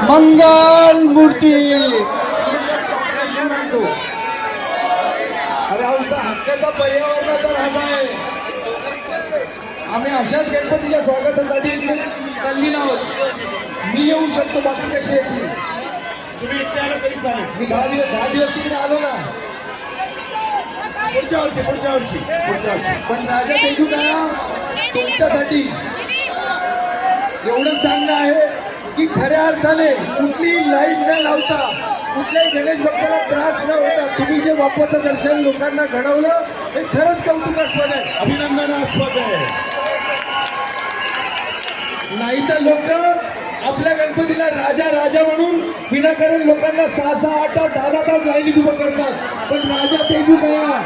मंगल मूर्ती अरे आमचा हक्काचा पर्यावरणाचा राजा आहे. आम्ही अशाच गणपतीच्या स्वागतासाठी तल्लीन आहोत. मी येऊ शकतो, बाकी कशी येतील? तुम्ही इथे आला तरी चालेल. मी 10 दिवस तिकडे आलो ना. पुढच्या वर्षी पण राजा तेजूकाळा तुमच्यासाठी एवढं सांगणं आहे की खऱ्या अर्थाने कुठलीही लाईन न लावता, कुठल्याही गणेश भक्ताला त्रास न होता तुम्ही जे बाप्पाचं दर्शन लोकांना घडवलं हे खरंच कौतुकास्पद आहे, अभिनंदनास्पद आहे. नाहीतर लोक आपल्या गणपतीला राजा राजा म्हणून विनाकारण लोकांना 6-6, 8-8, 10-10 तास लाईनीत उभं करतात. पण राजा तेजूकाळा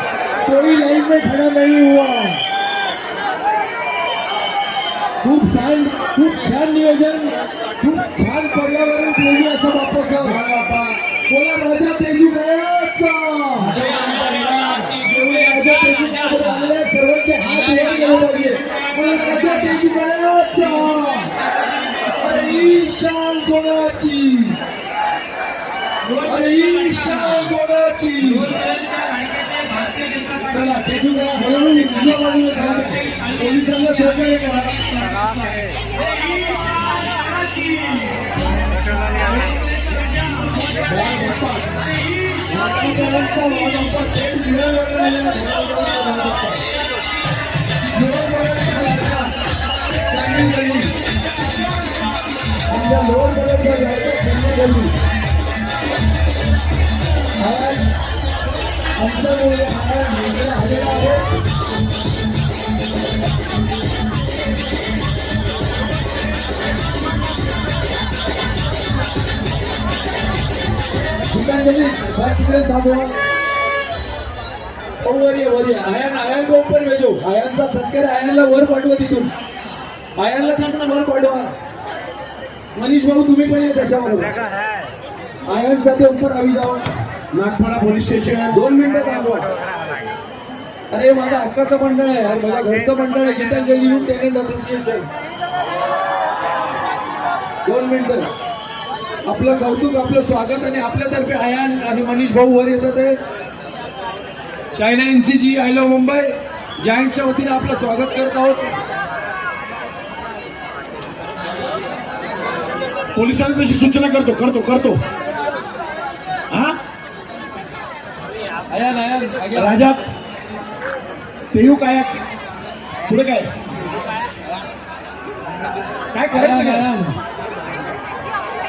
कोई लाईन में खड़ा नहीं हुआ. खूप छान नियोजन, खूप छान पर्यावरण प्रेमी असं बाप्पाचं. बोला राजा तेजूकाळाचा. राजा तेजूकाळाबरोबर आलेल्या सर्वांचे हात वर गेले पाहिजे. बोला राजा तेजूकाळाचा. अरे ईशान कोणाची, अरे ईशान कोणाची. चला तेजूकाळा हळूहळू दुसऱ्या बाजूला थांबा. पोलिसांना सहकार्य करा. आयन को ऊपर भेजो. आयनचा सत्कार आयनला वर पाठवा. तिथून आयनला तिथून वर पाठवा. मनीष भाऊ तुम्ही पण या त्याच्याबरोबर. आयनचा ते ऊपर आवी जाओ. नागपाडा पोलीस स्टेशन 2 मिनिटं थांबवा. अरे माझा हक्काचं मंडळ आहे, अरे माझ्या घरचं मंडळ आहे, गीतांजली युथ टेनंट असोसिएशन. 2 मिनिटं. आपलं कौतुक, आपलं स्वागत आणि आपल्यातर्फे आयन आणि मनीष भाऊ वर येतात आहे. China NCG I love Mumbai जायंटच्या वतीने आपलं स्वागत करत आहोत. पोलिसांना तशी सूचना करतो. हा आयन राजा तेयू काय पुढे काय करायचं?